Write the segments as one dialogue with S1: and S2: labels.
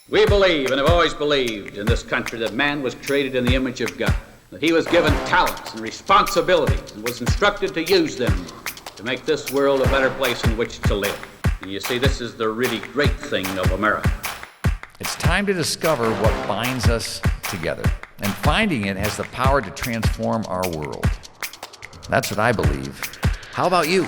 S1: We believe and have always believed in this country that man was created in the image of God, that he was given talents and responsibilities and was instructed to use them to make this world a better place in which to live. And you see, this is the really great thing of America.
S2: It's time to discover what binds us together, and finding it has the power to transform our world. That's what I believe. How about you?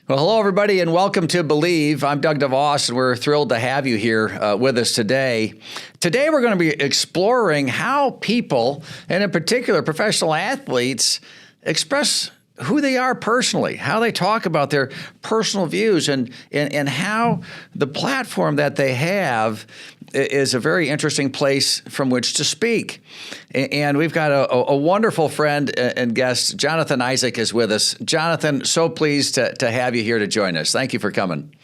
S2: Well, hello, everybody, and welcome to Believe. I'm Doug DeVos, and we're thrilled to have you here with us today. Today, we're going to be exploring how people, and in particular professional athletes, express who they are personally, how they talk about their personal views, and how the platform that they have is a very interesting place from which to speak. And we've got a wonderful friend and guest. Jonathan Isaac is with us. Jonathan, so pleased to have you here to join us. Thank you for coming.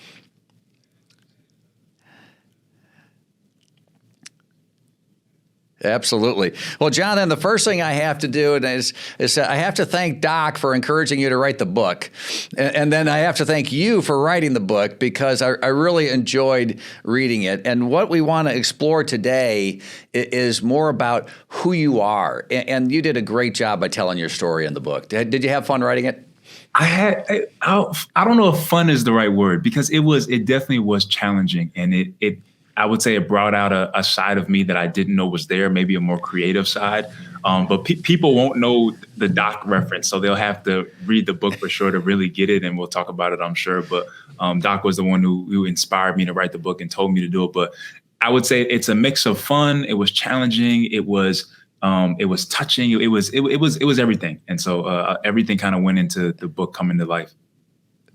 S2: Absolutely. Well, Jonathan, the first thing I have to do is I have to thank Doc for encouraging you to write the book. And then I have to thank you for writing the book, because I really enjoyed reading it. And what we want to explore today is more about who you are. And you did a great job by telling your story in the book. Did you have fun writing it?
S3: I don't know if fun is the right word, because it definitely was challenging, and I would say it brought out a side of me that I didn't know was there, maybe a more creative side. But people won't know the Doc reference, so they'll have to read the book for sure to really get it, and we'll talk about it, I'm sure. But Doc was the one who inspired me to write the book and told me to do it. But I would say it's a mix of fun. It was challenging. It was touching. It was everything. And so everything kind of went into the book coming to life.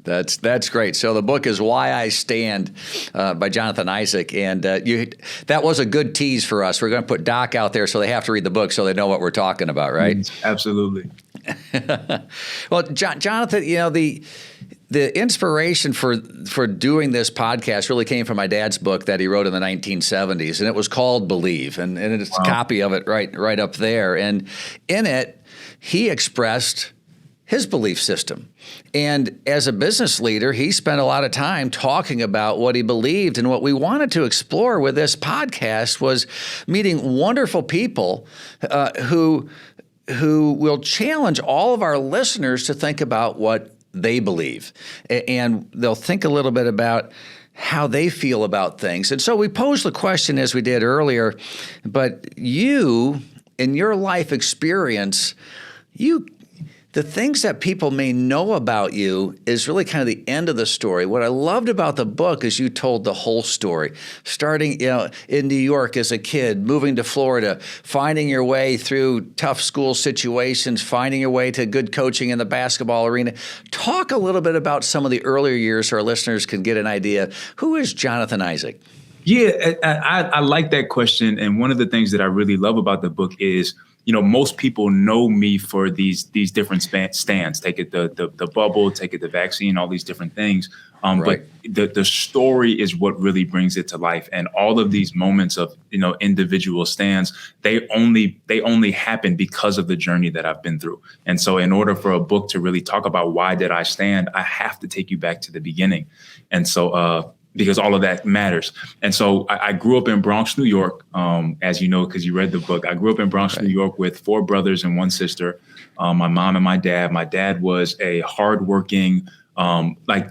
S2: That's great. So the book is Why I Stand by Jonathan Isaac. And that was a good tease for us. We're going to put Doc out there so they have to read the book so they know what we're talking about, right?
S3: Absolutely.
S2: Well, Jonathan, the inspiration for doing this podcast really came from my dad's book that he wrote in the 1970s, and it was called Believe, and it's a copy of it right up there. And in it, he expressed his belief system. And as a business leader, he spent a lot of time talking about what he believed. And what we wanted to explore with this podcast was meeting wonderful people who will challenge all of our listeners to think about what they believe. And they'll think a little bit about how they feel about things. And so we posed the question as we did earlier, but you, in your life experience, the things that people may know about you is really kind of the end of the story. What I loved about the book is you told the whole story, starting in New York as a kid, moving to Florida, finding your way through tough school situations, finding your way to good coaching in the basketball arena. Talk a little bit about some of the earlier years so our listeners can get an idea. Who is Jonathan Isaac?
S3: Yeah, I like that question. And one of the things that I really love about the book is, most people know me for these different stands. Take it the bubble, take it the vaccine, all these different things.
S2: Right.
S3: But the story is what really brings it to life. And all of these moments of individual stands, they only happen because of the journey that I've been through. And so, in order for a book to really talk about why did I stand, I have to take you back to the beginning. And so, because all of that matters. And so I grew up in Bronx, New York, as you know, because you read the book. I grew up in Bronx, New York with 4 brothers and 1 sister, my mom and my dad. My dad was a hardworking,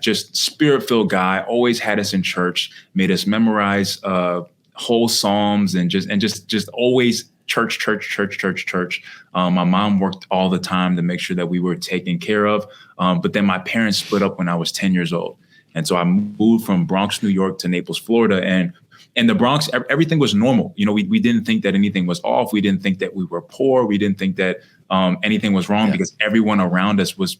S3: just spirit-filled guy, always had us in church, made us memorize whole Psalms and just always church. My mom worked all the time to make sure that we were taken care of. But then my parents split up when I was 10 years old. And so I moved from Bronx, New York to Naples, Florida. And in the Bronx, everything was normal. We didn't think that anything was off. We didn't think that we were poor. We didn't think that anything was wrong because everyone around us was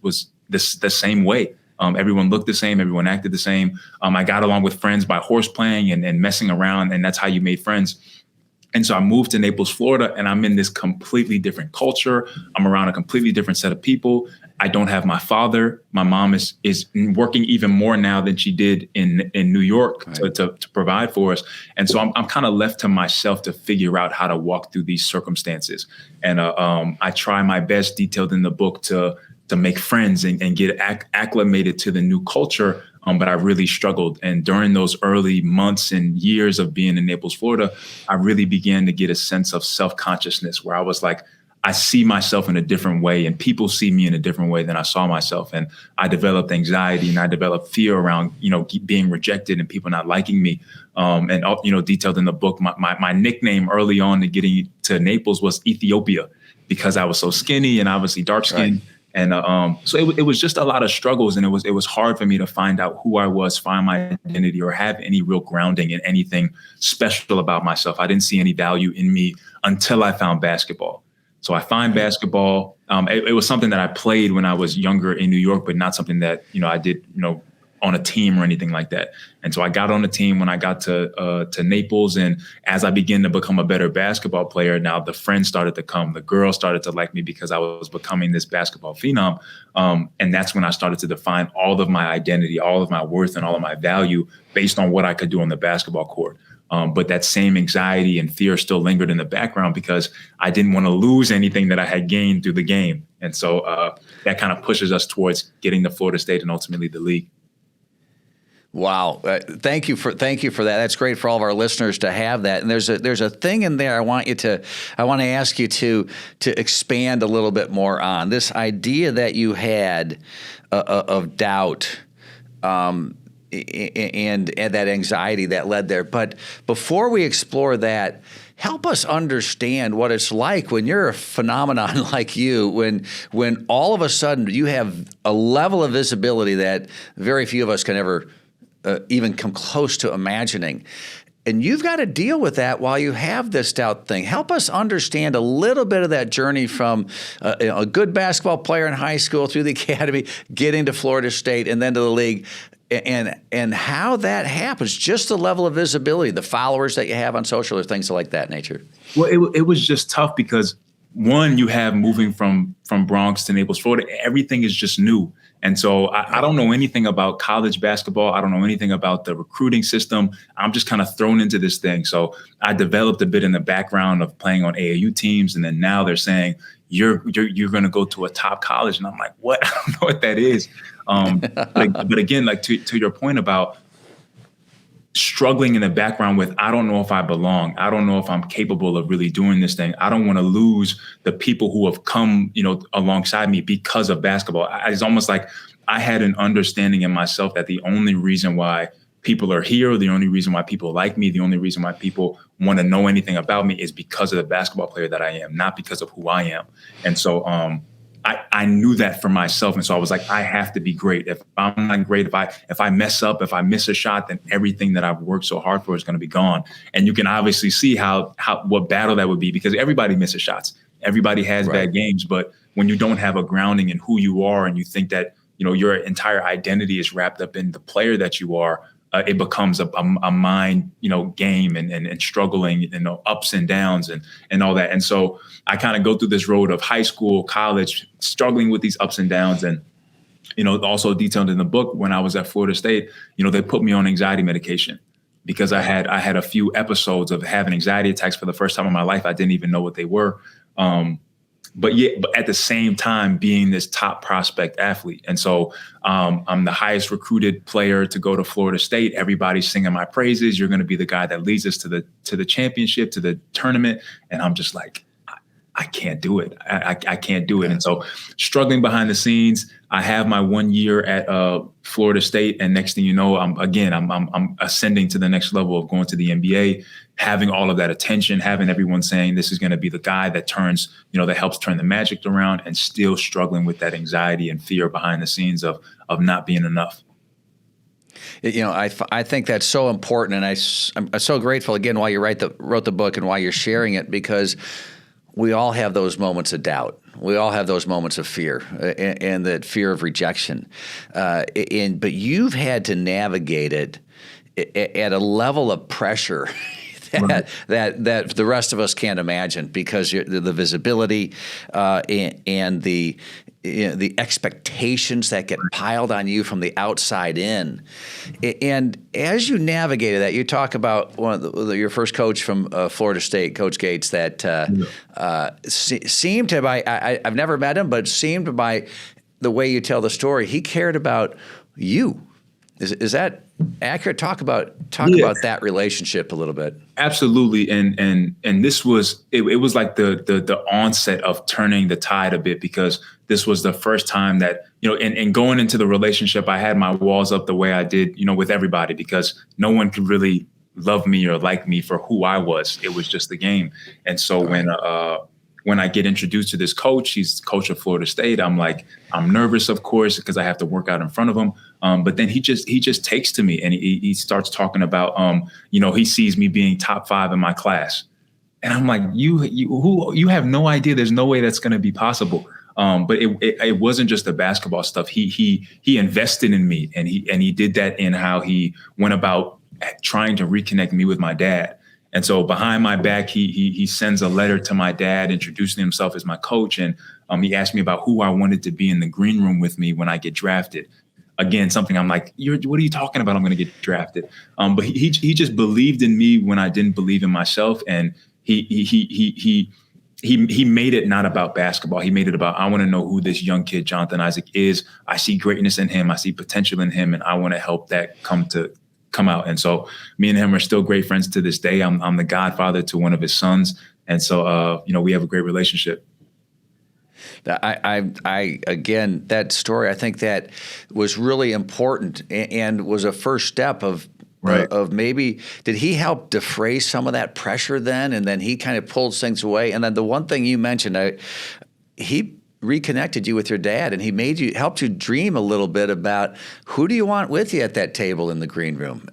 S3: the same way. Everyone looked the same. Everyone acted the same. I got along with friends by horse playing and messing around. And that's how you made friends. And so I moved to Naples, Florida, and I'm in this completely different culture. I'm around a completely different set of people. I don't have my father. My mom is working even more now than she did in New York to provide for us. And so I'm kind of left to myself to figure out how to walk through these circumstances. And I try my best, detailed in the book, to make friends and get acclimated to the new culture. but I really struggled. And during those early months and years of being in Naples, Florida, I really began to get a sense of self-consciousness where I was like, I see myself in a different way, and people see me in a different way than I saw myself. And I developed anxiety, and I developed fear around, being rejected and people not liking me. Detailed in the book, my nickname early on to getting to Naples was Ethiopia, because I was so skinny and obviously dark skinned. Right. And so it was just a lot of struggles, and it was hard for me to find out who I was, find my identity, or have any real grounding in anything special about myself. I didn't see any value in me until I found basketball. So I find basketball. It was something that I played when I was younger in New York, but not something that, I did, on a team or anything like that. And so I got on the team when I got to Naples. And as I began to become a better basketball player, now the friends started to come, the girls started to like me because I was becoming this basketball phenom. And that's when I started to define all of my identity, all of my worth, and all of my value based on what I could do on the basketball court. But that same anxiety and fear still lingered in the background because I didn't want to lose anything that I had gained through the game. And so that kind of pushes us towards getting to Florida State and ultimately the league.
S2: Wow. Thank you for that. That's great for all of our listeners to have that. And there's a thing in there I want to ask you to expand a little bit more on. This idea that you had of doubt, and that anxiety that led there. But before we explore that, help us understand what it's like when you're a phenomenon like you, when all of a sudden you have a level of visibility that very few of us can ever even come close to imagining. And you've got to deal with that while you have this doubt thing. Help us understand a little bit of that journey from a good basketball player in high school through the academy, getting to Florida State and then to the league, and how that happens, just the level of visibility, the followers that you have on social or things like that nature.
S3: Well, it was just tough because, one, you have moving from Bronx to Naples, Florida, everything is just new. And so I don't know anything about college basketball. I don't know anything about the recruiting system. I'm just kind of thrown into this thing. So I developed a bit in the background of playing on AAU teams. And then now they're saying, you're going to go to a top college. And I'm like, what? I don't know what that is. But again, like to your point about struggling in the background with, I don't know if I belong. I don't know if I'm capable of really doing this thing. I don't want to lose the people who have come, alongside me because of basketball. It's almost like I had an understanding in myself that the only reason why people are here, the only reason why people like me, the only reason why people want to know anything about me is because of the basketball player that I am, not because of who I am. And so, I knew that for myself. And so I was like, I have to be great. If I'm not great, if I mess up, if I miss a shot, then everything that I've worked so hard for is going to be gone. And you can obviously see what battle that would be, because everybody misses shots. Everybody has bad games. But when you don't have a grounding in who you are and you think that, your entire identity is wrapped up in the player that you are, it becomes a mind, game and struggling, ups and downs and all that. And so I kind of go through this road of high school, college, struggling with these ups and downs. And, also detailed in the book, when I was at Florida State, they put me on anxiety medication because I had a few episodes of having anxiety attacks for the first time in my life. I didn't even know what they were. But at the same time, being this top prospect athlete. And so I'm the highest recruited player to go to Florida State. Everybody's singing my praises. You're going to be the guy that leads us to the championship, to the tournament. And I'm just like, I can't do it. I can't do it. And so struggling behind the scenes, I have my 1 year at Florida State. And next thing you know, I'm ascending to the next level of going to the NBA, having all of that attention, having everyone saying this is going to be the guy that turns, that helps turn the Magic around, and still struggling with that anxiety and fear behind the scenes of not being enough.
S2: I think that's so important. And I'm so grateful, again, why you wrote the book and why you're sharing it, because we all have those moments of doubt. We all have those moments of fear and that fear of rejection. But you've had to navigate it at a level of pressure that the rest of us can't imagine, because the visibility and the expectations that get piled on you from the outside in. And as you navigated that, you talk about your first coach from Florida State, Coach Gates, that seemed to, I've never met him, but seemed by the way you tell the story, he cared about you. Is that accurate? Talk about that relationship a little bit.
S3: Absolutely. And this was, it was like the onset of turning the tide a bit, because this was the first time that, and going into the relationship, I had my walls up the way I did, with everybody, because no one could really love me or like me for who I was. It was just the game. And so when I get introduced to this coach, he's coach of Florida State, I'm nervous, of course, because I have to work out in front of him. But then he just takes to me, and he starts talking about, he sees me being top 5 in my class. And I'm like, you have no idea. There's no way that's going to be possible. But it wasn't just the basketball stuff. He invested in me, and he did that in how he went about trying to reconnect me with my dad. And so behind my back, he sends a letter to my dad introducing himself as my coach. And he asked me about who I wanted to be in the green room with me when I get drafted. Again, something I'm like, what are you talking about? I'm going to get drafted. But he just believed in me when I didn't believe in myself. And he made it not about basketball. He made it about, I want to know who this young kid, Jonathan Isaac, is. I see greatness in him. I see potential in him. And I want to help that come out. And so me and him are still great friends to this day. I'm the godfather to one of his sons. And so, we have a great relationship.
S2: I again, that story, I think that was really important and was a first step of maybe, did he help defray some of that pressure then? And then he kind of pulled things away. And then the one thing you mentioned, he reconnected you with your dad, and he helped you dream a little bit about who do you want with you at that table in the green room.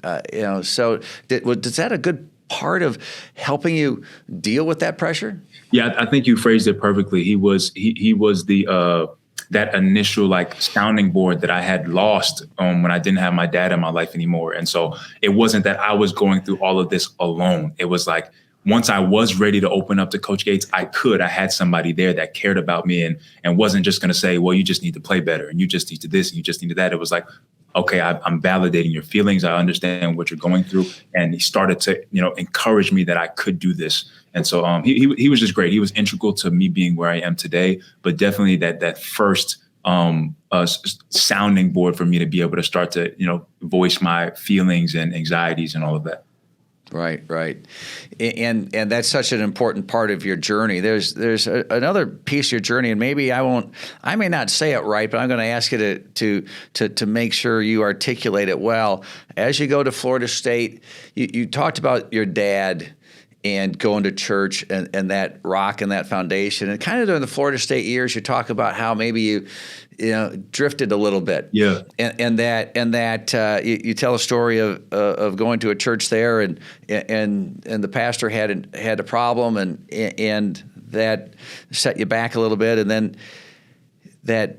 S2: So is that a good part of helping you deal with that pressure?
S3: Yeah, I think you phrased it perfectly. He was the that initial sounding board that I had lost when I didn't have my dad in my life anymore. And so it wasn't that I was going through all of this alone. It was like, once I was ready to open up to Coach Gates, I had somebody there that cared about me and wasn't just going to say, well, you just need to play better and you just need to this and you just need to that. It was like, okay, I'm validating your feelings. I understand what you're going through. And he started to, encourage me that I could do this. And so he was just great. He was integral to me being where I am today, but definitely that first sounding board for me to be able to start to, voice my feelings and anxieties and all of that.
S2: Right. And that's such an important part of your journey. There's another piece of your journey, and maybe I may not say it right, but I'm going to ask you to make sure you articulate it well. As you go to Florida State, you talked about your dad and going to church and that rock and that foundation. And kind of during the Florida State years, you talk about how maybe you drifted a little bit.
S3: Yeah.
S2: And that you tell a story of going to a church there and the pastor had a problem and that set you back a little bit. And then that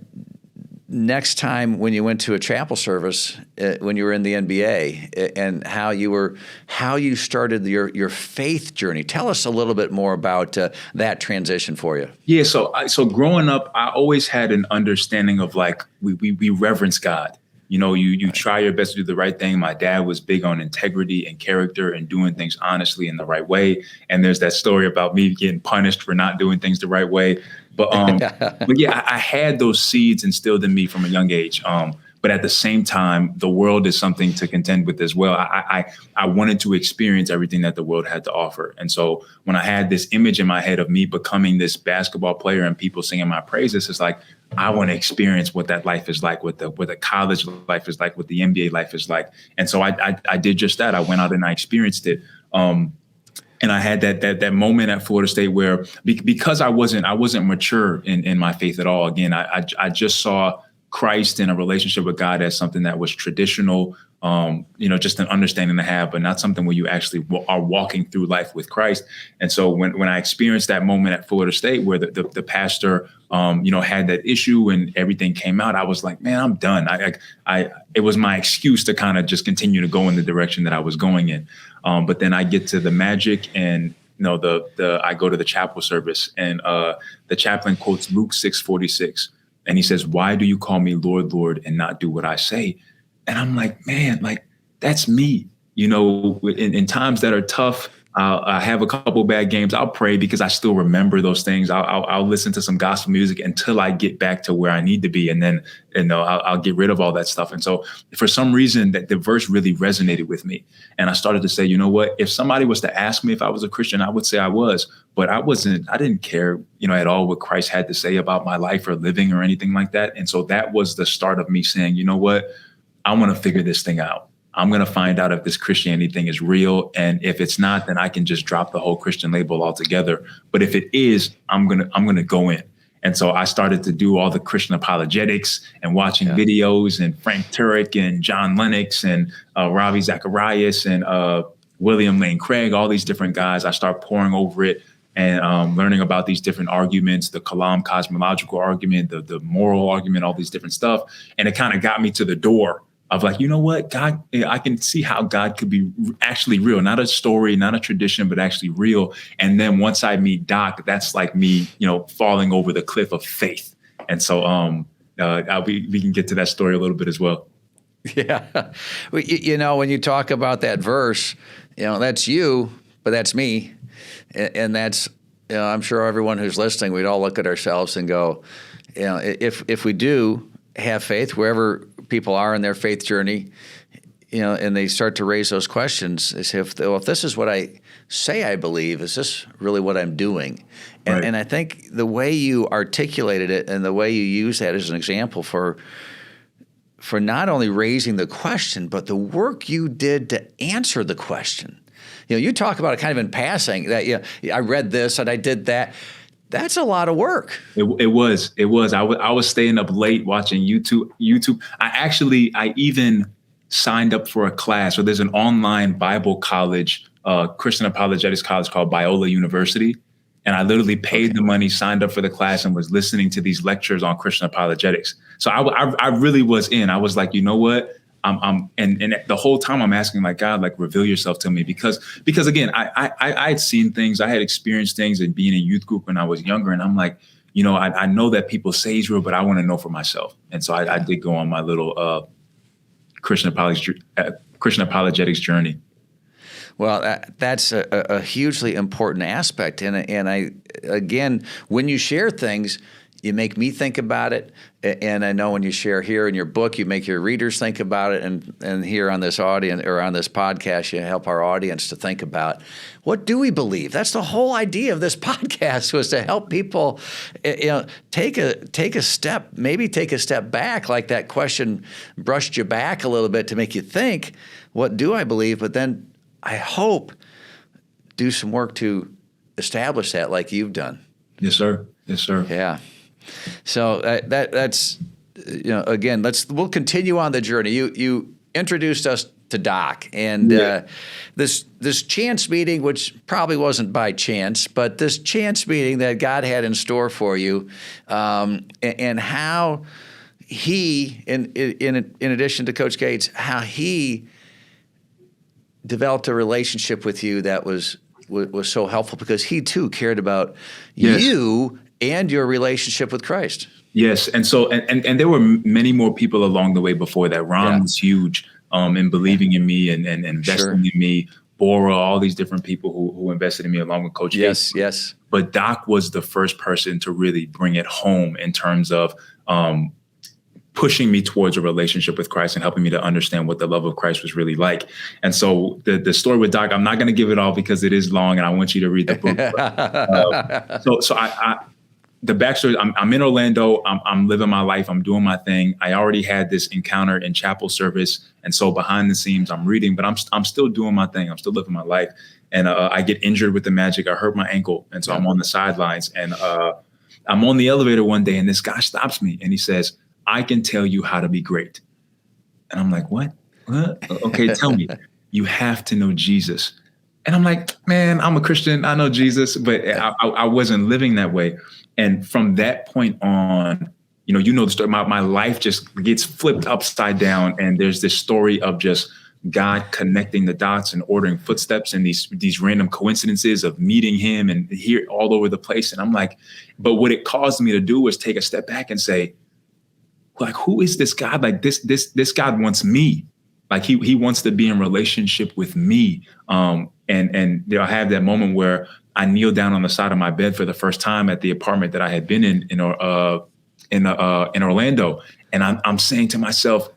S2: next time when you went to a chapel service when you were in the NBA and how you started your faith journey. Tell us a little bit more about that transition for you.
S3: Yeah. So growing up, I always had an understanding of we reverence God. You try your best to do the right thing. My dad was big on integrity and character and doing things honestly in the right way. And there's that story about me getting punished for not doing things the right way. But yeah, I had those seeds instilled in me from a young age. But at the same time, the world is something to contend with as well. I wanted to experience everything that the world had to offer. And so when I had this image in my head of me becoming this basketball player and people singing my praises, it's like, I want to experience what that life is like, what the college life is like, what the NBA life is like. And so I did just that. I went out and I experienced it. And I had that moment at Florida State where because I wasn't mature in my faith at all. Again, I just saw Christ in a relationship with God as something that was traditional, just an understanding to have, but not something where you actually are walking through life with Christ. And so when I experienced that moment at Florida State where the pastor, had that issue and everything came out, I was like, man, I'm done. It was my excuse to kind of just continue to go in the direction that I was going in. But then I get to the Magic and I go to the chapel service and the chaplain quotes Luke 6:46. And he says, why do you call me Lord, Lord, and not do what I say? And I'm like, man, that's me. In times that are tough, I have a couple bad games. I'll pray because I still remember those things. I'll listen to some gospel music until I get back to where I need to be. And then, I'll get rid of all that stuff. And so for some reason that the verse really resonated with me. And I started to say, you know what, if somebody was to ask me if I was a Christian, I would say I was, but I didn't care, at all what Christ had to say about my life or living or anything like that. And so that was the start of me saying, you know what, I want to figure this thing out. I'm going to find out if this Christianity thing is real. And if it's not, then I can just drop the whole Christian label altogether. But if it is, I'm going to go in. And so I started to do all the Christian apologetics and watching videos and Frank Turek and John Lennox and Ravi Zacharias and William Lane Craig, all these different guys. I start pouring over it and learning about these different arguments, the Kalam cosmological argument, the moral argument, all these different stuff. And it kind of got me to the door of like, you know what, God, I can see how God could be actually real, not a story, not a tradition, but actually real. And then once I meet Doc, that's like me, falling over the cliff of faith. And so we can get to that story a little bit as well.
S2: Yeah. When you talk about that verse, that's you, but that's me. And that's, I'm sure everyone who's listening, we'd all look at ourselves and go, if we do have faith, wherever people are in their faith journey, and they start to raise those questions, they say, if this is what I say I believe, is this really what I'm doing? And,
S3: right.
S2: And I think the way you articulated it and the way you use that as an example for not only raising the question, but the work you did to answer the question. You talk about it kind of in passing that, I read this and I did that. That's a lot of work.
S3: It was. I was staying up late watching YouTube. I even signed up for a class. So there's an online Bible college, Christian apologetics college called Biola University. And I literally paid the money, signed up for the class, and was listening to these lectures on Christian apologetics. So I really was in. I was like, you know what? And the whole time I'm asking, like, God, like, reveal yourself to me, because again, I had seen things, I had experienced things in being in youth group when I was younger, and I'm like, I know that people say he's real, but I want to know for myself. And so I did go on my little Christian apologetics journey.
S2: Well, that's a hugely important aspect, and I again, when you share things, you make me think about it, and I know when you share here in your book, you make your readers think about it, and here on this audience or on this podcast, you help our audience to think about, what do we believe? That's the whole idea of this podcast, was to help people, take a step back, like that question brushed you back a little bit to make you think, what do I believe? But then I hope do some work to establish that, like you've done.
S3: Yes, sir. Yes, sir.
S2: Yeah. So that's again, we'll continue on the journey. You introduced us to Doc, and this chance meeting, which probably wasn't by chance, but this chance meeting that God had in store for you, and how he, in addition to Coach Gates, how he developed a relationship with you that was so helpful, because he too cared about you and your relationship with Christ.
S3: Yes. And so, and there were many more people along the way before that. Ron was huge in believing in me and investing in me. Bora, all these different people who invested in me along with Coach Gates.
S2: Yes.
S3: But Doc was the first person to really bring it home in terms of pushing me towards a relationship with Christ and helping me to understand what the love of Christ was really like. And so the story with Doc, I'm not going to give it all because it is long and I want you to read the book. So the backstory, I'm in Orlando. I'm living my life. I'm doing my thing. I already had this encounter in chapel service. And so behind the scenes, I'm reading, but I'm still doing my thing. I'm still living my life. And I get injured with the Magic. I hurt my ankle. And so I'm on the sidelines. And I'm on the elevator one day, and this guy stops me and he says, "I can tell you how to be great." And I'm like, what? Okay, tell me. You have to know Jesus. And I'm like, man, I'm a Christian. I know Jesus, but I wasn't living that way. And from that point on, you know the story, my life just gets flipped upside down. And there's this story of just God connecting the dots and ordering footsteps and these random coincidences of meeting him and here all over the place. And I'm like, but what it caused me to do was take a step back and say, like, who is this God? Like this God wants me. Like he wants to be in relationship with me. And I have that moment where I kneel down on the side of my bed for the first time at the apartment that I had been in Orlando, and I'm saying to myself,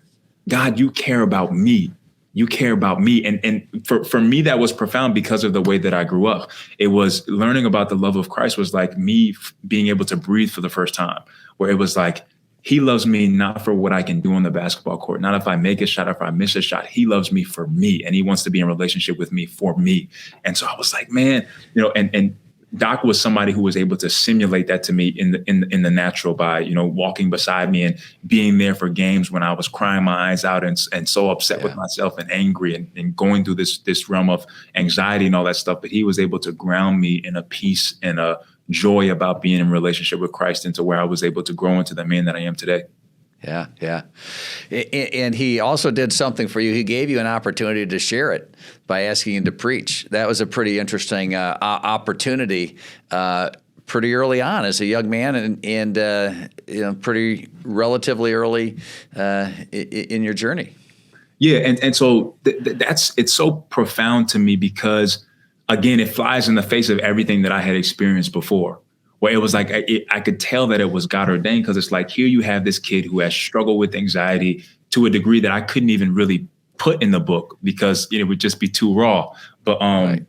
S3: God, you care about me. You care about me. And for me, that was profound because of the way that I grew up. It was learning about the love of Christ was like me being able to breathe for the first time, where it was like, he loves me not for what I can do on the basketball court, not if I make a shot, if I miss a shot. He loves me for me, and he wants to be in relationship with me for me. And so I was like, man, and Doc was somebody who was able to simulate that to me in the natural by, walking beside me and being there for games when I was crying my eyes out and so upset with myself and angry and going through this realm of anxiety and all that stuff. But he was able to ground me in a peace and a joy about being in relationship with Christ, into where I was able to grow into the man that I am today.
S2: Yeah, yeah. And he also did something for you. He gave you an opportunity to share it by asking you to preach. That was a pretty interesting opportunity pretty early on as a young man and pretty relatively early in your journey.
S3: Yeah, and so it's so profound to me because, again, it flies in the face of everything that I had experienced before. Where it was like I could tell that it was God ordained, because it's like, here you have this kid who has struggled with anxiety to a degree that I couldn't even really put in the book because it would just be too raw. But
S2: Right.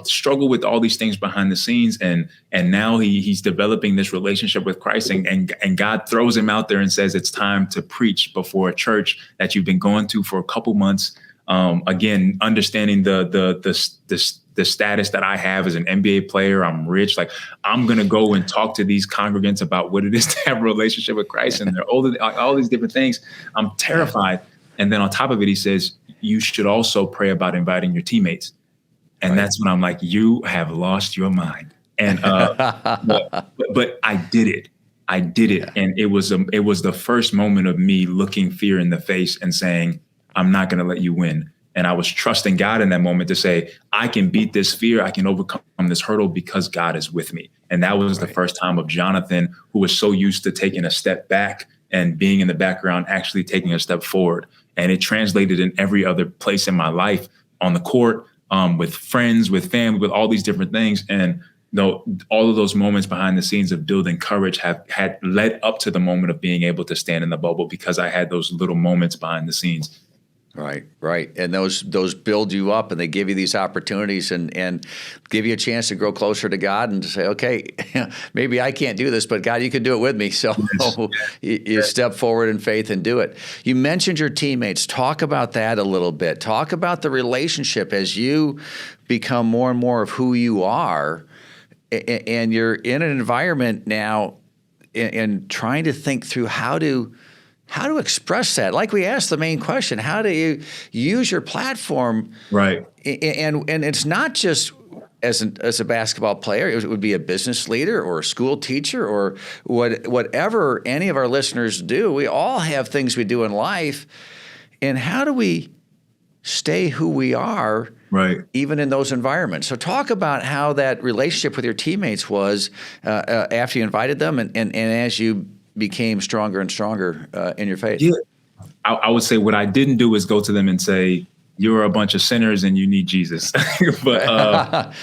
S3: Struggle with all these things behind the scenes, and now he's developing this relationship with Christ, and God throws him out there and says it's time to preach before a church that you've been going to for a couple months. Again, understanding the status that I have as an NBA player, I'm rich. Like, I'm going to go and talk to these congregants about what it is to have a relationship with Christ, and they're older, all these different things. I'm terrified. And then on top of it, he says, you should also pray about inviting your teammates. And that's when I'm like, you have lost your mind. And, but I did it. Yeah. And it was the first moment of me looking fear in the face and saying, I'm not going to let you win. And I was trusting God in that moment to say, I can beat this fear. I can overcome this hurdle because God is with me. And that was the first time of Jonathan, who was so used to taking a step back and being in the background, actually taking a step forward. And it translated in every other place in my life, on the court, with friends, with family, with all these different things. And all of those moments behind the scenes of building courage had led up to the moment of being able to stand in the bubble, because I had those little moments behind the scenes.
S2: Right. And those build you up, and they give you these opportunities and give you a chance to grow closer to God and to say, okay, maybe I can't do this, but God, you can do it with me. So you step forward in faith and do it. You mentioned your teammates. Talk about that a little bit. Talk about the relationship as you become more and more of who you are, and you're in an environment now and trying to think through how to express that. Like we asked the main question, how do you use your platform?
S3: Right.
S2: And it's not just as a basketball player. It would be a business leader or a school teacher or whatever any of our listeners do. We all have things we do in life. And how do we stay who we are, right, even in those environments? So talk about how that relationship with your teammates was after you invited them and as you became stronger and stronger in your faith.
S3: Yeah. I would say what I didn't do is go to them and say, you're a bunch of sinners and you need Jesus. but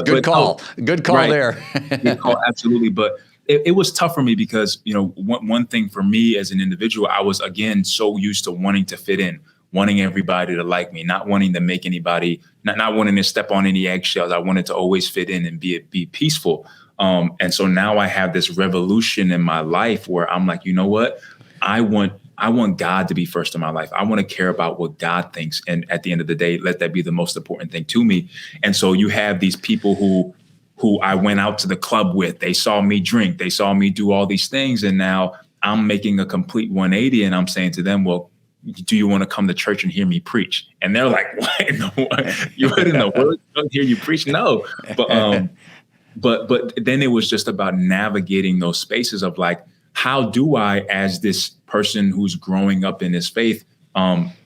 S2: good call. Good call, right. There.
S3: Good call, absolutely. But it was tough for me because, one thing for me as an individual, I was, again, so used to wanting to fit in, wanting everybody to like me, not wanting to make anybody, not wanting to step on any eggshells. I wanted to always fit in and be peaceful. And so now I have this revolution in my life where I'm like, you know what? I want God to be first in my life. I want to care about what God thinks. And at the end of the day, let that be the most important thing to me. And so you have these people who I went out to the club with. They saw me drink. They saw me do all these things. And now I'm making a complete 180. And I'm saying to them, well, do you want to come to church and hear me preach? And they're like, what in the world? You heard in the word, don't hear you preach? No. But then it was just about navigating those spaces of like, how do I, as this person who's growing up in this faith,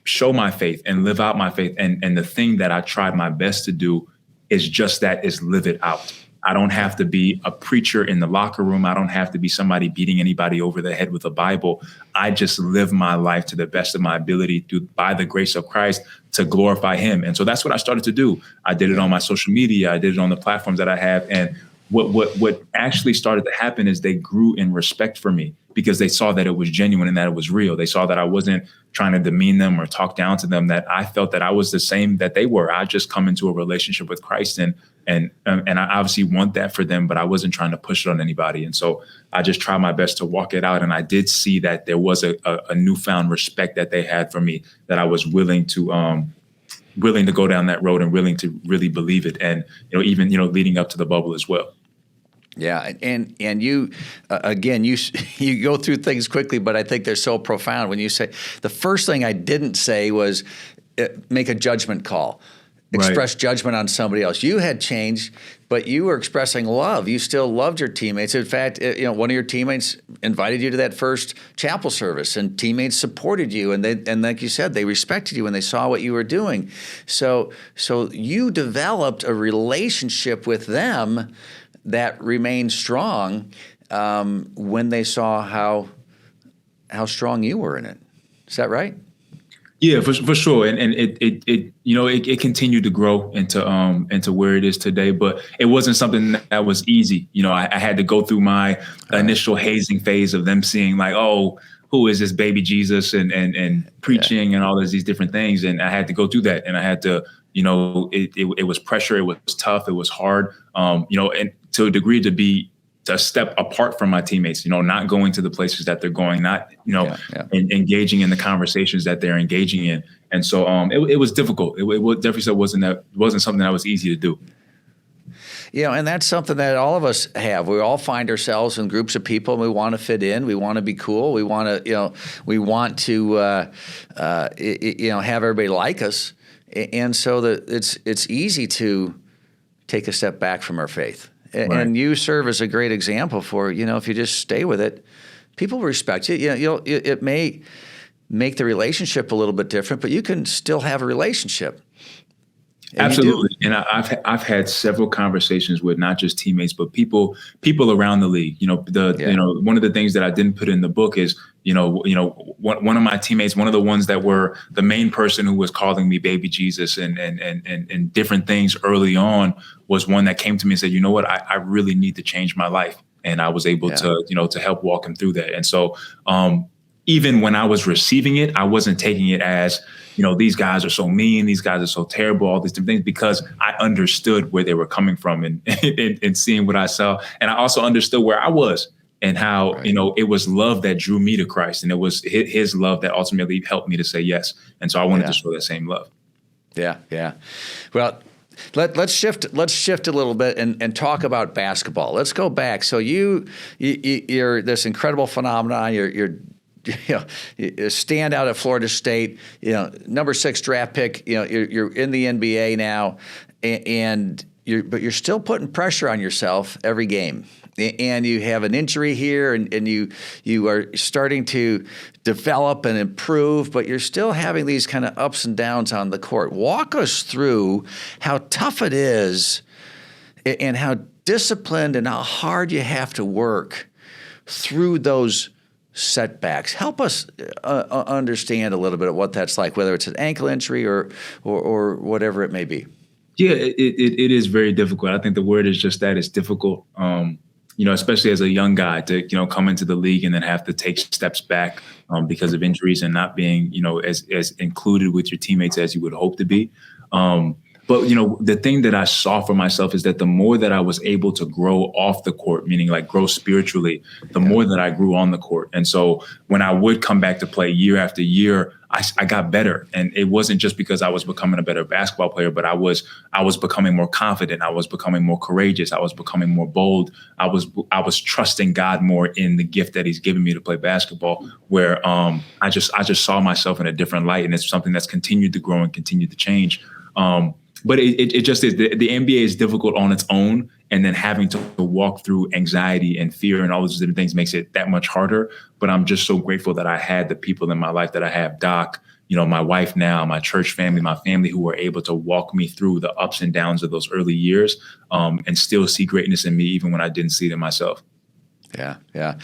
S3: show my faith and live out my faith? And the thing that I tried my best to do is just that, is live it out. I don't have to be a preacher in the locker room. I don't have to be somebody beating anybody over the head with a Bible. I just live my life to the best of my ability by the grace of Christ to glorify him. And so that's what I started to do. I did it on my social media. I did it on the platforms that I have. And what actually started to happen is they grew in respect for me because they saw that it was genuine and that it was real. They saw that I wasn't trying to demean them or talk down to them, that I felt that I was the same that they were. I just come into a relationship with Christ and I obviously want that for them, but I wasn't trying to push it on anybody. And so I just tried my best to walk it out. And I did see that there was a newfound respect that they had for me, that I was willing to go down that road and willing to really believe it. And, even, leading up to the bubble as well.
S2: Yeah, and you again, you go through things quickly, but I think they're so profound. When you say, the first thing I didn't say was make a judgment call, express judgment on somebody else. You had changed, but you were expressing love. You still loved your teammates. In fact, one of your teammates invited you to that first chapel service, and teammates supported you, and like you said, they respected you when they saw what you were doing. So you developed a relationship with them that remained strong when they saw how strong you were in it. Is that right?
S3: Yeah, for sure. And it continued to grow into where it is today, but it wasn't something that was easy. I had to go through my initial hazing phase of them seeing like, oh, who is this baby Jesus and preaching and all of these different things. And I had to go through that, and I had to, it was pressure. It was tough. It was hard. And to a degree to be a step apart from my teammates, not going to the places that they're going, not, engaging in the conversations that they're engaging in. And so it was difficult. It definitely wasn't something that was easy to do.
S2: And that's something that all of us have. We all find ourselves in groups of people, and we want to fit in. We want to be cool. We want to, have everybody like us. And so it's easy to take a step back from our faith. Right. And you serve as a great example for, if you just stay with it, people respect you. It may make the relationship a little bit different, but you can still have a relationship. And
S3: absolutely. And I've had several conversations with not just teammates, but people around the league. One of the things that I didn't put in the book is, one of my teammates, one of the ones that were the main person who was calling me baby Jesus and different things early on, was one that came to me and said, you know what, I really need to change my life. And I was able to help walk him through that. And so even when I was receiving it, I wasn't taking it as, these guys are so mean, these guys are so terrible, all these different things, because I understood where they were coming from and seeing what I saw. And I also understood where I was and how, it was love that drew me to Christ. And it was his love that ultimately helped me to say yes. And so I wanted to show that same love. Yeah. Yeah.
S2: Well, let's shift a little bit and talk about basketball. Let's go back. So you're this incredible phenomenon. You're stand out at Florida State, number 6 draft pick, you're in the NBA now, but you're still putting pressure on yourself every game. And you have an injury here, and you are starting to develop and improve, but you're still having these kind of ups and downs on the court. Walk us through how tough it is and how disciplined and how hard you have to work through those setbacks. Help us understand a little bit of what that's like, whether it's an ankle injury or whatever it may be.
S3: Yeah, it is very difficult. I think the word is just that, it's difficult. Especially as a young guy to, come into the league and then have to take steps back because of injuries and not being, as included with your teammates as you would hope to be. But, the thing that I saw for myself is that the more that I was able to grow off the court, meaning like grow spiritually, the more that I grew on the court. And so when I would come back to play year after year, I got better. And it wasn't just because I was becoming a better basketball player, but I was becoming more confident. I was becoming more courageous. I was becoming more bold. I was trusting God more in the gift that he's given me to play basketball, where I just saw myself in a different light. And it's something that's continued to grow and continued to change. But it just is. The NBA is difficult on its own, and then having to walk through anxiety and fear and all those different things makes it that much harder. But I'm just so grateful that I had the people in my life that I have, Doc, my wife now, my church family, my family, who were able to walk me through the ups and downs of those early years, and still see greatness in me, even when I didn't see it in myself.
S2: Yeah, yeah.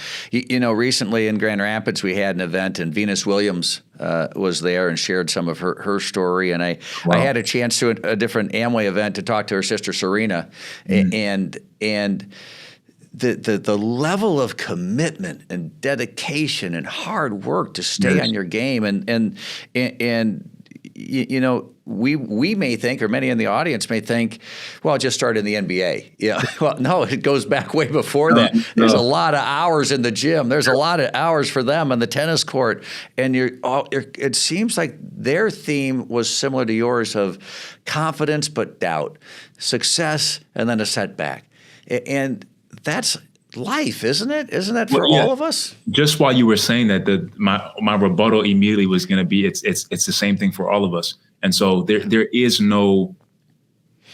S2: Recently in Grand Rapids, we had an event, and Venus Williams was there and shared some of her story. And I had a chance to a different Amway event to talk to her sister Serena, and the level of commitment and dedication and hard work to stay on your game, and we may think, or many in the audience may think, well, it just started in the NBA. Yeah, well, no, it goes back way before that. There's a lot of hours in the gym. There's a lot of hours for them on the tennis court, and it seems like their theme was similar to yours, of confidence but doubt, success and then a setback, and that's life, isn't it? Isn't that for all of us?
S3: Just while you were saying that, my rebuttal immediately was going to be, it's the same thing for all of us. And so there is no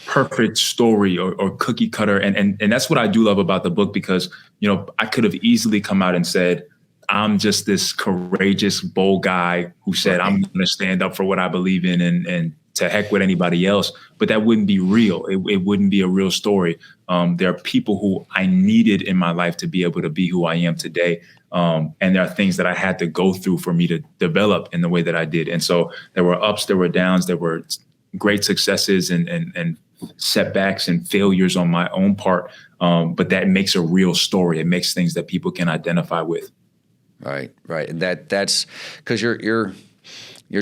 S3: perfect story or cookie cutter. And that's what I do love about the book, because, I could have easily come out and said, I'm just this courageous, bold guy who said, I'm going to stand up for what I believe in and to heck with anybody else. But that wouldn't be real. It wouldn't be a real story. There are people who I needed in my life to be able to be who I am today. And there are things that I had to go through for me to develop in the way that I did. And so there were ups, there were downs, there were great successes and setbacks and failures on my own part. But that makes a real story. It makes things that people can identify with. Right.
S2: And that's because you're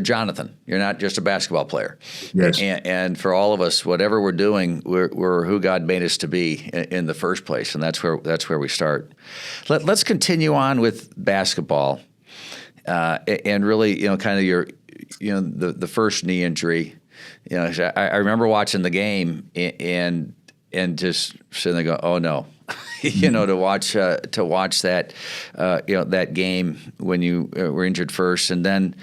S2: Jonathan. You're not just a basketball player.
S3: Yes.
S2: And for all of us, whatever we're doing, we're who God made us to be in the first place, and that's where we start. Let's continue on with basketball, and really, kind of your, the first knee injury. I remember watching the game and just sitting there going, oh no. To watch that, that game when you were injured first, and then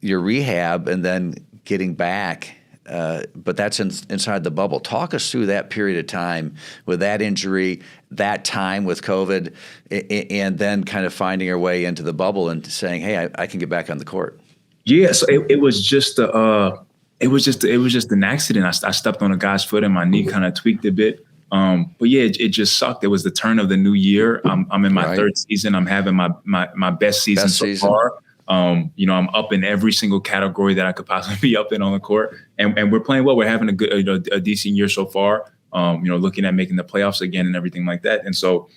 S2: your rehab, and then getting back. But that's inside the bubble. Talk us through that period of time with that injury, that time with COVID, and then kind of finding your way into the bubble and saying, "Hey, I can get back on the court."
S3: Yeah, so it was just it was just an accident. I stepped on a guy's foot and my knee kind of tweaked a bit. But yeah, it just sucked. It was the turn of the new year. I'm in my third season. I'm having my best season so far. I'm up in every single category that I could possibly be up in on the court, and we're playing well. We're having a decent year so far. Looking at making the playoffs again and everything like that. And so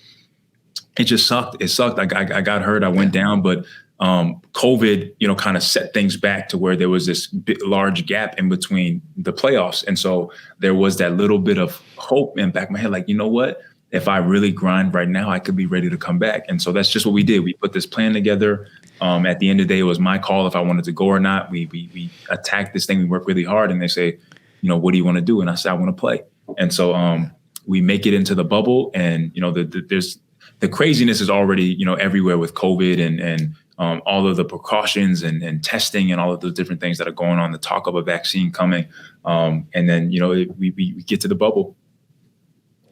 S3: it just sucked. It sucked. I got hurt. I went down, but COVID, kind of set things back to where there was this large gap in between the playoffs. And so there was that little bit of hope in the back of my head, like, you know what, if I really grind right now, I could be ready to come back. And so that's just what we did. We put this plan together. At the end of the day, it was my call if I wanted to go or not. We attacked this thing. We worked really hard, and they say, what do you want to do? And I said, I want to play. And so we make it into the bubble, and, there's the craziness is already, everywhere with COVID and all of the precautions and testing and all of those different things that are going on, the talk of a vaccine coming. And then, we get to the bubble.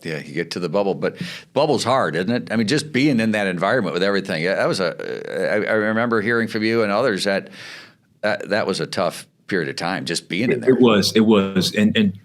S2: Yeah, you get to the bubble, but bubble's hard, isn't it? I mean, just being in that environment with everything, that was I remember hearing from you and others that was a tough period of time, just being in there.
S3: It was. And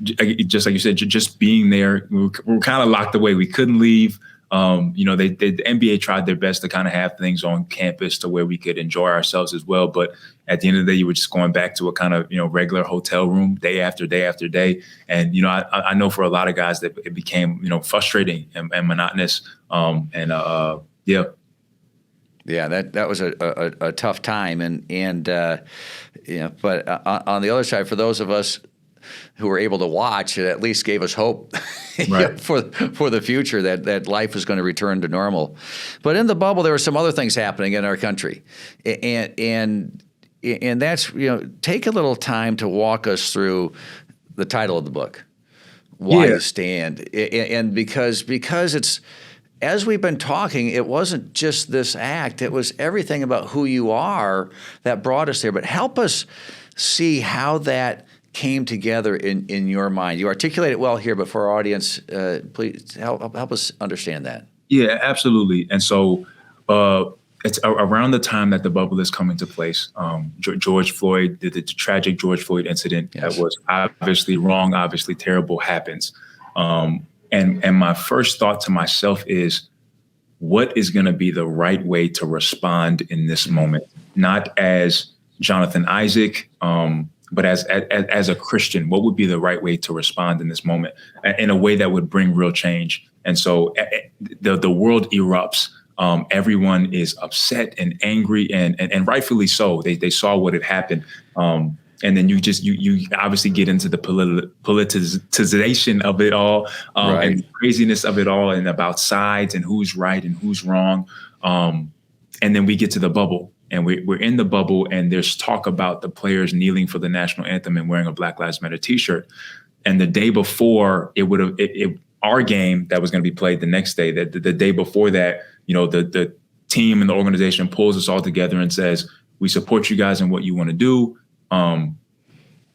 S3: just like you said, just being there, we were kind of locked away. We couldn't leave. The NBA tried their best to kind of have things on campus to where we could enjoy ourselves as well. But at the end of the day, you were just going back to a kind of, regular hotel room day after day after day. And, I know for a lot of guys that it became, frustrating and monotonous. Yeah.
S2: Yeah, that was a tough time. But on the other side, for those of us who were able to watch, it at least gave us hope
S3: right.
S2: for the future that life is going to return to normal. But in the bubble, there were some other things happening in our country, and that's take a little time to walk us through the title of the book, Why You Stand, and because it's. As we've been talking, it wasn't just this act, it was everything about who you are that brought us there. But help us see how that came together in your mind. You articulate it well here, but for our audience, please help us understand that.
S3: Yeah, absolutely. And so it's around the time that the bubble is coming to place. George Floyd, the tragic George Floyd incident that was obviously wrong, obviously terrible, happens. And my first thought to myself is, what is going to be the right way to respond in this moment? Not as Jonathan Isaac, but as a Christian, what would be the right way to respond in this moment in a way that would bring real change? And so the world erupts. Everyone is upset and angry, and rightfully so. They saw what had happened. And then you obviously get into the politicization of it all, and the craziness of it all, and about sides and who's right and who's wrong. And then we get to the bubble, and we're in the bubble, and there's talk about the players kneeling for the national anthem and wearing a Black Lives Matter T-shirt. And the day before, our game that was going to be played the next day, the day before that, the team and the organization pulls us all together and says, we support you guys in what you want to do.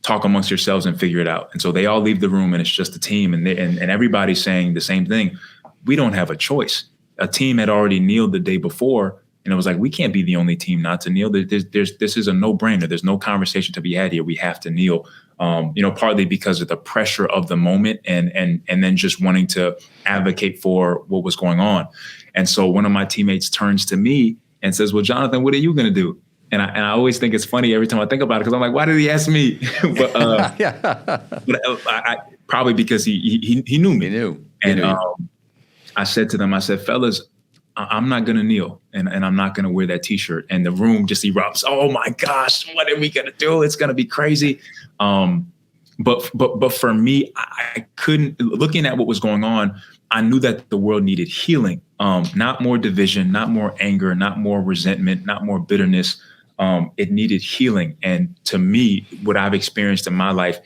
S3: Talk amongst yourselves and figure it out. And so they all leave the room, and it's just the team, and everybody's saying the same thing. We don't have a choice. A team had already kneeled the day before, and it was like, we can't be the only team not to kneel. This is a no-brainer. There's no conversation to be had here. We have to kneel. Partly because of the pressure of the moment, and then just wanting to advocate for what was going on. And so one of my teammates turns to me and says, well, Jonathan, what are you going to do? And I always think it's funny every time I think about it, because I'm like, why did he ask me? But I probably because he knew me. He knew. I said to them, I said, fellas, I'm not going to kneel, and I'm not going to wear that T-shirt. And the room just erupts. Oh my gosh, what are we going to do? It's going to be crazy. But for me, I couldn't, looking at what was going on, I knew that the world needed healing, not more division, not more anger, not more resentment, not more bitterness. It needed healing. And to me, what I've experienced in my life,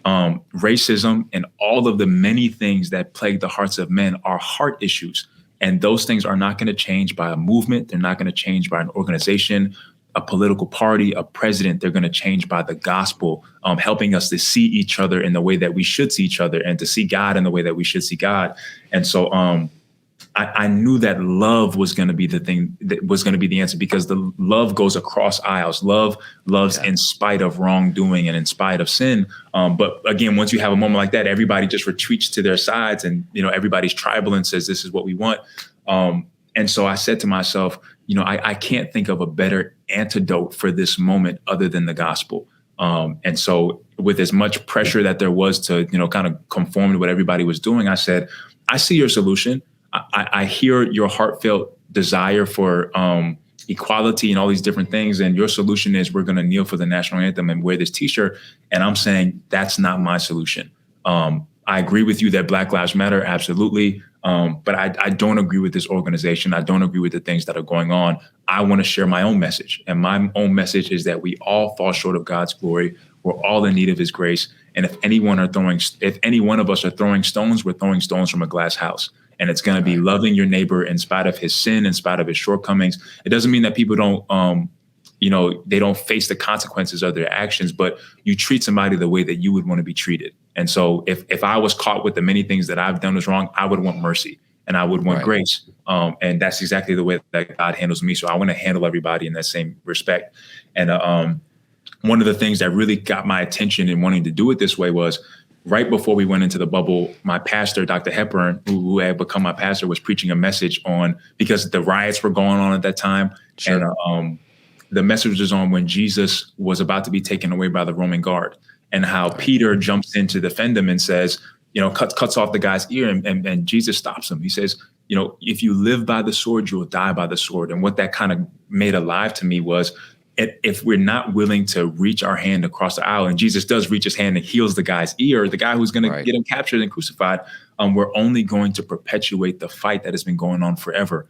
S3: racism and all of the many things that plague the hearts of men are heart issues. And those things are not going to change by a movement. They're not going to change by an organization, a political party, a president. They're going to change by the gospel, helping us to see each other in the way that we should see each other, and to see God in the way that we should see God. And so I knew that love was going to be the thing that was going to be the answer, because the love goes across aisles. Love loves in spite of wrongdoing and in spite of sin. But again, once you have a moment like that, everybody just retreats to their sides, and everybody's tribal and says, this is what we want. And so I said to myself, I can't think of a better antidote for this moment other than the gospel. And so with as much pressure that there was to, kind of conform to what everybody was doing, I said, I see your solution. I hear your heartfelt desire for equality and all these different things. And your solution is, we're going to kneel for the national anthem and wear this T-shirt. And I'm saying, that's not my solution. I agree with you that Black Lives Matter, absolutely. But I don't agree with this organization. I don't agree with the things that are going on. I want to share my own message. And my own message is that we all fall short of God's glory. We're all in need of his grace. And if any one of us are throwing stones, we're throwing stones from a glass house. And it's going to be loving your neighbor in spite of his sin, in spite of his shortcomings. It doesn't mean that people don't, they don't face the consequences of their actions, but you treat somebody the way that you would want to be treated. And so if I was caught with the many things that I've done was wrong, I would want mercy and I would want grace. And that's exactly the way that God handles me. So I want to handle everybody in that same respect. And one of the things that really got my attention in wanting to do it this way was, right before we went into the bubble, my pastor, Dr. Hepburn, who had become my pastor, was preaching a message on, because the riots were going on at that time. Sure. And the message was on when Jesus was about to be taken away by the Roman guard, and how Peter jumps in to defend him and says, cuts off the guy's ear, and Jesus stops him. He says, if you live by the sword, you will die by the sword. And what that kind of made alive to me was, if we're not willing to reach our hand across the aisle, and Jesus does reach his hand and heals the guy's ear, the guy who's going to get him captured and crucified, we're only going to perpetuate the fight that has been going on forever.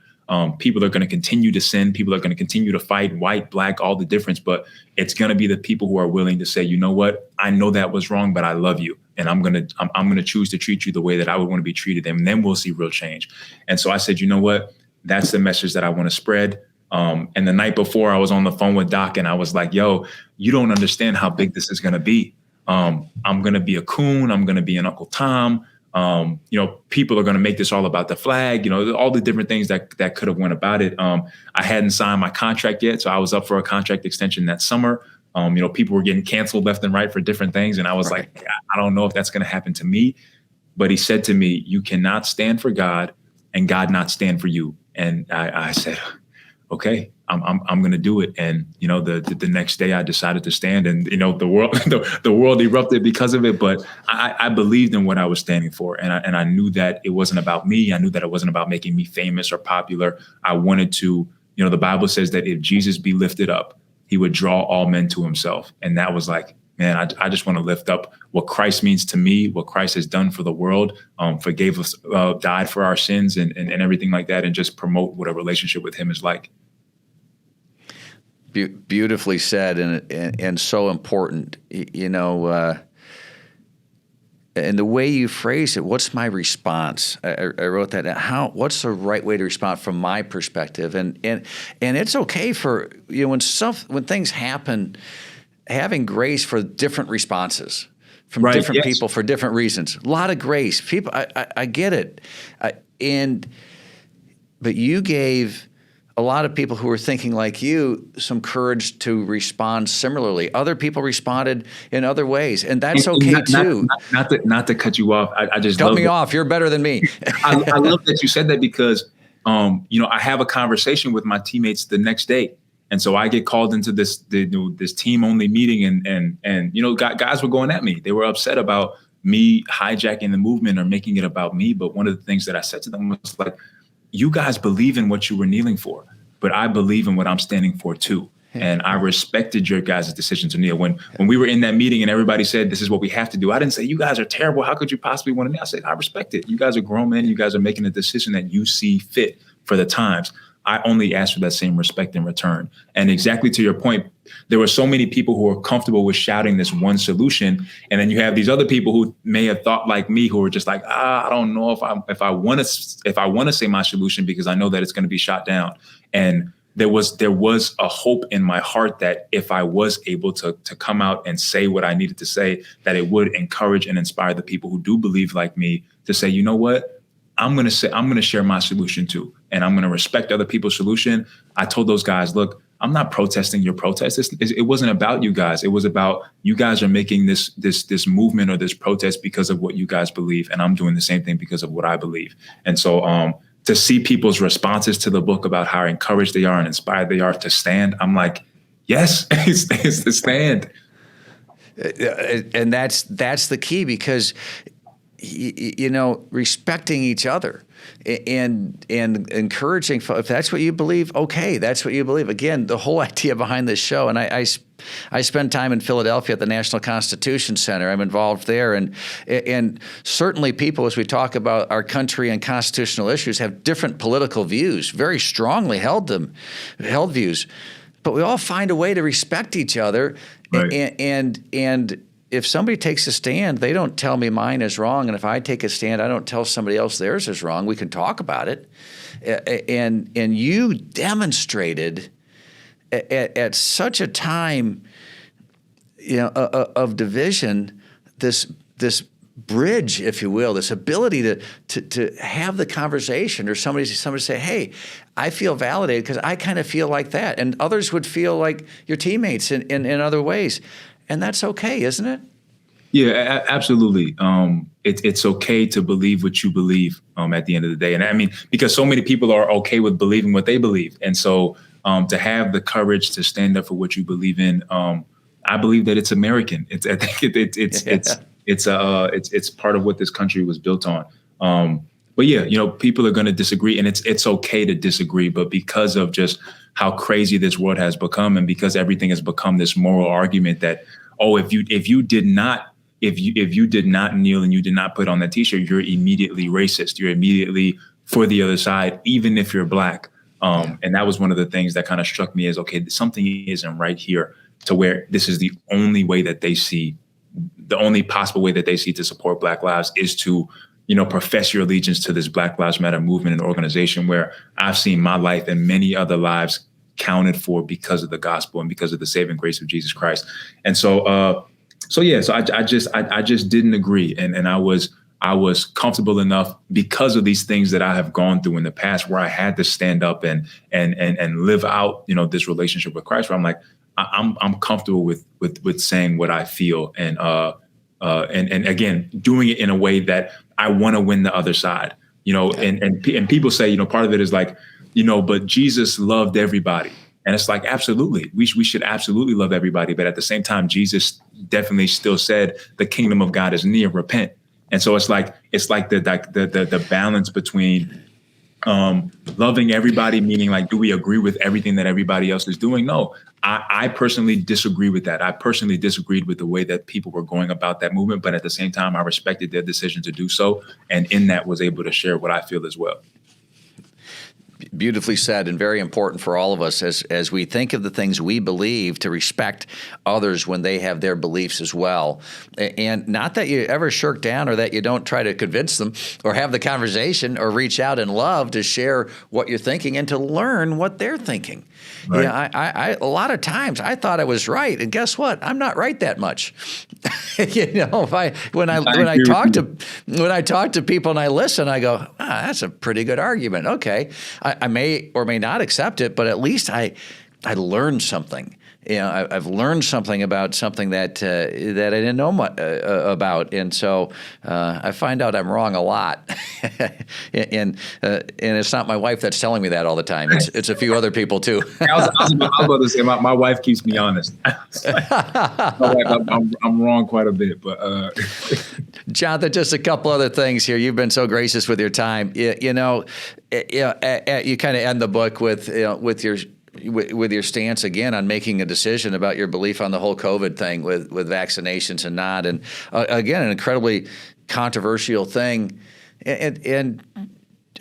S3: People are going to continue to sin. People are going to continue to fight, white, black, all the difference. But it's going to be the people who are willing to say, you know what, I know that was wrong, but I love you. And I'm going to choose to treat you the way that I would want to be treated. And then we'll see real change. And so I said, you know what, that's the message that I want to spread. And the night before, I was on the phone with Doc, and I was like, yo, you don't understand how big this is going to be. I'm going to be a coon. I'm going to be an Uncle Tom. People are going to make this all about the flag, all the different things that could have went about it. I hadn't signed my contract yet, so I was up for a contract extension that summer. People were getting canceled left and right for different things. And I was like, I don't know if that's going to happen to me. But he said to me, you cannot stand for God and God not stand for you. And I said, okay, I'm going to do it. And, the next day I decided to stand, and, the world, the world erupted because of it. But I believed in what I was standing for. And I knew that it wasn't about me. I knew that it wasn't about making me famous or popular. I wanted to, the Bible says that if Jesus be lifted up, he would draw all men to himself. And that was like, man, I just want to lift up what Christ means to me, what Christ has done for the world, forgave us, died for our sins and everything like that, and just promote what a relationship with him is like.
S2: Beautifully said, and so important, and the way you phrase it. What's my response? I wrote that down. What's the right way to respond from my perspective? And it's okay for when things happen, having grace for different responses from different people for different reasons. A lot of grace. People, I get it, but you gave a lot of people who were thinking like you some courage to respond similarly. Other people responded in other ways, and that's okay too.
S3: Not to cut you off. I just
S2: cut me off. You're better than me.
S3: I love that you said that because, I have a conversation with my teammates the next day, and so I get called into this team only meeting, and guys were going at me. They were upset about me hijacking the movement or making it about me. But one of the things that I said to them was like, you guys believe in what you were kneeling for, but I believe in what I'm standing for too. And I respected your guys' decision to kneel. When we were in that meeting and everybody said, this is what we have to do, I didn't say, you guys are terrible. How could you possibly want to kneel? I said, I respect it. You guys are grown men. You guys are making a decision that you see fit for the times. I only ask for that same respect in return. And exactly to your point, there were so many people who were comfortable with shouting this one solution. And then you have these other people who may have thought like me, who were just like, I don't know if I want to say my solution because I know that it's going to be shot down. And there was a hope in my heart that if I was able to come out and say what I needed to say, that it would encourage and inspire the people who do believe like me to say, you know what? I'm going to share my solution too. And I'm going to respect other people's solution. I told those guys, look, I'm not protesting your protest. It wasn't about you guys. It was about you guys are making this movement or this protest because of what you guys believe. And I'm doing the same thing because of what I believe. And so to see people's responses to the book about how encouraged they are and inspired they are to stand, I'm like, yes, it's the stand.
S2: And that's the key, because respecting each other and encouraging, if that's what you believe, okay, that's what you believe. Again, the whole idea behind this show, and I spend time in Philadelphia at the National Constitution Center. I'm involved there, and certainly people, as we talk about our country and constitutional issues, have different political views, very strongly held views, but we all find a way to respect each other,
S3: right.
S2: and if somebody takes a stand, they don't tell me mine is wrong. And if I take a stand, I don't tell somebody else theirs is wrong. We can talk about it. And you demonstrated at such a time, of division, this bridge, if you will, this ability to have the conversation, or somebody say, hey, I feel validated because I kind of feel like that. And others would feel like your teammates in other ways. And that's okay, isn't it?
S3: Yeah, absolutely. It's okay to believe what you believe at the end of the day. And I mean, because so many people are okay with believing what they believe. And so to have the courage to stand up for what you believe in, I believe that it's American. I think it's part of what this country was built on. But yeah, people are going to disagree, and it's okay to disagree. But because of just how crazy this world has become, and because everything has become this moral argument that, if you did not kneel and you did not put on that T-shirt, you're immediately racist. You're immediately for the other side, even if you're Black. And that was one of the things that kind of struck me as, okay, something isn't right here, to where this is the only way that they see, the only possible way that they see to support Black lives is to, profess your allegiance to this Black Lives Matter movement and organization, where I've seen my life and many other lives counted for because of the gospel and because of the saving grace of Jesus Christ. And so I just didn't agree. And I was I was comfortable enough because of these things that I have gone through in the past where I had to stand up and live out, this relationship with Christ, where I'm like, I'm comfortable with saying what I feel and again, doing it in a way that I want to win the other side, and people say, part of it is like, but Jesus loved everybody. And it's like, absolutely, we should absolutely love everybody. But at the same time, Jesus definitely still said the kingdom of God is near, repent. And so it's like the balance between loving everybody, meaning like, do we agree with everything that everybody else is doing? No, I personally disagree with that. I personally disagreed with the way that people were going about that movement. But at the same time, I respected their decision to do so. And in that was able to share what I feel as well.
S2: Beautifully said, and very important for all of us as we think of the things we believe, to respect others when they have their beliefs as well. And not that you ever shirk down or that you don't try to convince them or have the conversation or reach out in love to share what you're thinking and to learn what they're thinking.
S3: Right.
S2: I a lot of times I thought I was right, and guess what? I'm not right that much. When I talk to people and I listen, I go, that's a pretty good argument. Okay, I may or may not accept it, but at least I learned something. I've learned something about something that I didn't know much about, and so I find out I'm wrong a lot. and it's not my wife that's telling me that all the time. It's a few other people too.
S3: I was about to say my wife keeps me honest. I'm wrong quite a bit, but
S2: Jonathan, just a couple other things here. You've been so gracious with your time. You kind of end the book with your stance again on making a decision about your belief on the whole COVID thing with vaccinations and not, and again, an incredibly controversial thing, and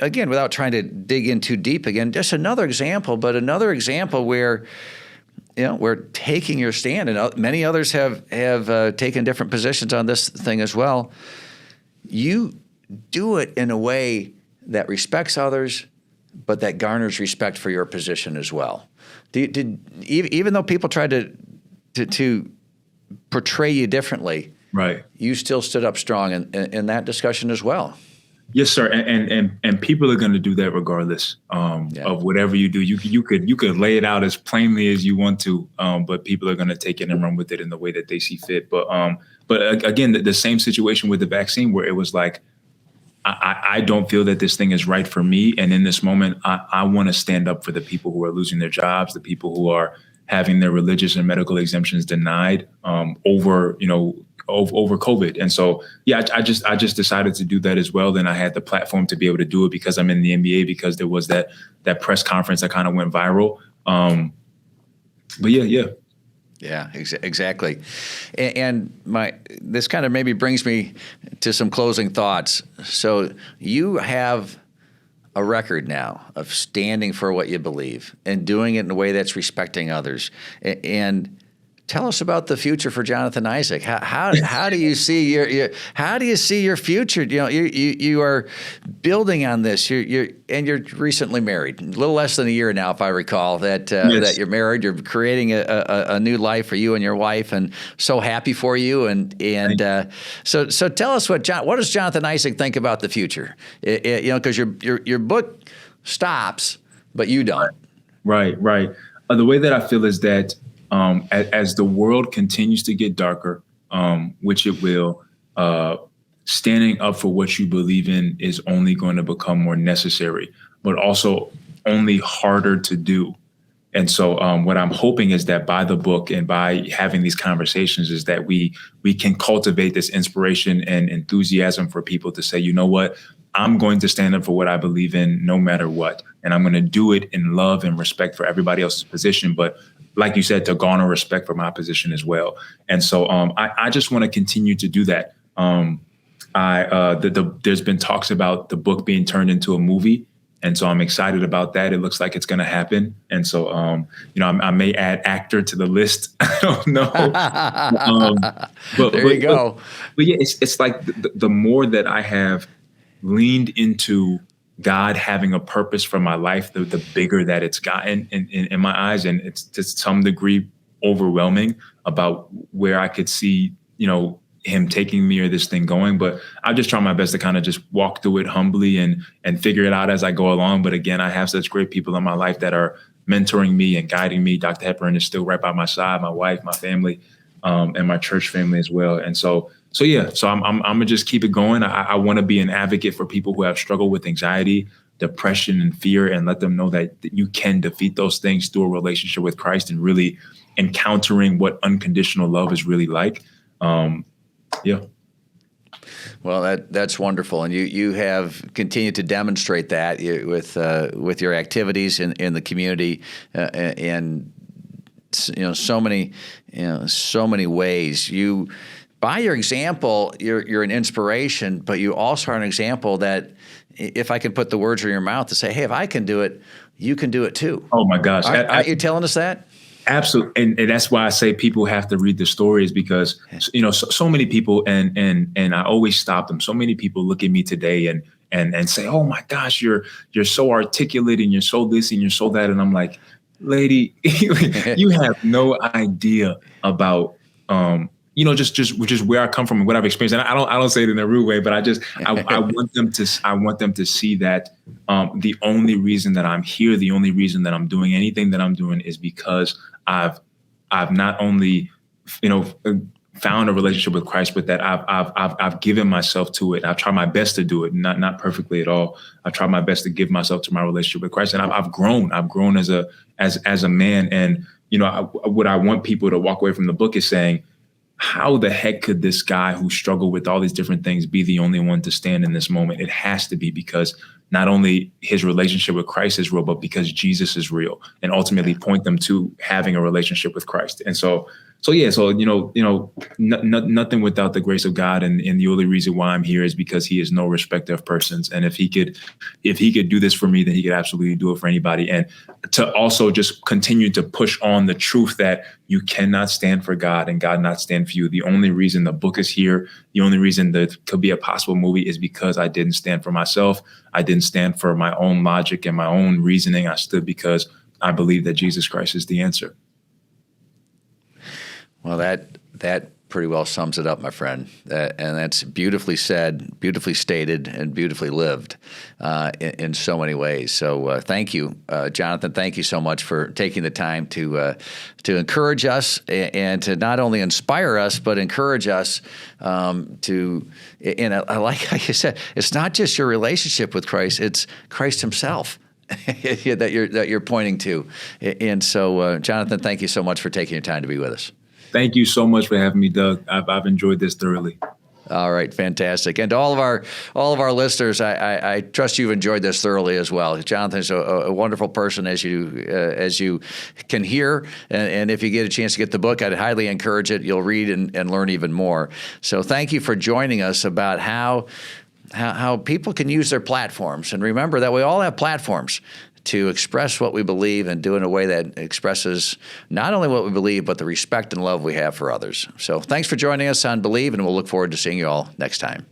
S2: again, without trying to dig in too deep, again, just another example where we're taking your stand, and many others have taken different positions on this thing as well. You do it in a way that respects others, but that garners respect for your position as well. Even though people tried to portray you differently,
S3: right,
S2: you still stood up strong in that discussion as well.
S3: Yes, sir. And people are going to do that regardless of whatever you do. You could lay it out as plainly as you want to, but people are going to take it and run with it in the way that they see fit. But again, the same situation with the vaccine, where it was like, I don't feel that this thing is right for me. And in this moment, I want to stand up for the people who are losing their jobs, the people who are having their religious and medical exemptions denied over COVID. And so, I just decided to do that as well. Then I had the platform to be able to do it because I'm in the NBA, because there was that press conference that kind of went viral. But yeah.
S2: Yeah, exactly. And this kind of maybe brings me to some closing thoughts. So you have a record now of standing for what you believe and doing it in a way that's respecting others. And tell us about the future for Jonathan Isaac. How do you see your future? You are building on this. You're recently married, a little less than a year now, if I recall. Yes. That you're married. You're creating a new life for you and your wife, and so happy for you. So tell us what does Jonathan Isaac think about the future? Because your book stops, but you don't.
S3: Right. The way that I feel is that. As the world continues to get darker, which it will, standing up for what you believe in is only going to become more necessary, but also only harder to do. And so what I'm hoping is that by the book and by having these conversations is that we can cultivate this inspiration and enthusiasm for people to say, you know what, I'm going to stand up for what I believe in no matter what. And I'm going to do it in love and respect for everybody else's position. But like you said, to garner respect for my position as well. And so I just want to continue to do that. There's been talks about the book being turned into a movie. And so I'm excited about that. It looks like it's going to happen. And so, I may add actor to the list. I don't know.
S2: There you go.
S3: But yeah, it's like the more that I have leaned into God having a purpose for my life, the bigger that it's gotten in my eyes. And it's to some degree overwhelming about where I could see, him taking me or this thing going. But I just try my best to kind of just walk through it humbly and figure it out as I go along. But again, I have such great people in my life that are mentoring me and guiding me. Dr. Hepburn is still right by my side, my wife, my family, and my church family as well. And so I'm gonna just keep it going. I want to be an advocate for people who have struggled with anxiety, depression, and fear, and let them know that you can defeat those things through a relationship with Christ and really encountering what unconditional love is really like. Yeah.
S2: Well, that's wonderful, and you have continued to demonstrate that with your activities in the community, and so many ways. You, by your example, you're an inspiration, but you also are an example that, if I can put the words in your mouth to say, hey, if I can do it, you can do it too.
S3: Oh my gosh!
S2: Aren't you telling us that?
S3: Absolutely, and that's why I say people have to read the stories, because so many people, and I always stop them. So many people look at me today and say, "Oh my gosh, you're so articulate and you're so this and you're so that," and I'm like, "Lady, you have no idea about just where I come from and what I've experienced." And I don't say it in a rude way, but I want them to see that the only reason that I'm here, the only reason that I'm doing anything that I'm doing is because I've not only found a relationship with Christ, but that I've given myself to it. I've tried my best to do it, not perfectly at all. I've tried my best to give myself to my relationship with Christ, and I've grown. I've grown as a man, and what I want people to walk away from the book is saying, how the heck could this guy who struggled with all these different things be the only one to stand in this moment? It has to be because not only his relationship with Christ is real, but because Jesus is real, and ultimately point them to having a relationship with Christ. And nothing without the grace of God. And the only reason why I'm here is because he is no respecter of persons. And if he could do this for me, then he could absolutely do it for anybody. And to also just continue to push on the truth that you cannot stand for God and God not stand for you. The only reason the book is here, the only reason that could be a possible movie is because I didn't stand for myself. I didn't stand for my own logic and my own reasoning. I stood because I believe that Jesus Christ is the answer.
S2: Well, that pretty well sums it up, my friend. And that's beautifully said, beautifully stated, and beautifully lived in so many ways. So thank you, Jonathan. Thank you so much for taking the time to encourage us and to not only inspire us, but encourage us to. And I like how you said, it's not just your relationship with Christ; it's Christ Himself that you're pointing to. And so, Jonathan, thank you so much for taking your time to be with us.
S3: Thank you so much for having me, Doug. I've enjoyed this thoroughly.
S2: All right, fantastic. And to all of our listeners, I trust you've enjoyed this thoroughly as well. Jonathan's a wonderful person, as you can hear. And if you get a chance to get the book, I'd highly encourage it. You'll read and learn even more. So thank you for joining us about how people can use their platforms. And remember that we all have platforms to express what we believe and do it in a way that expresses not only what we believe, but the respect and love we have for others. So thanks for joining us on Believe, and we'll look forward to seeing you all next time.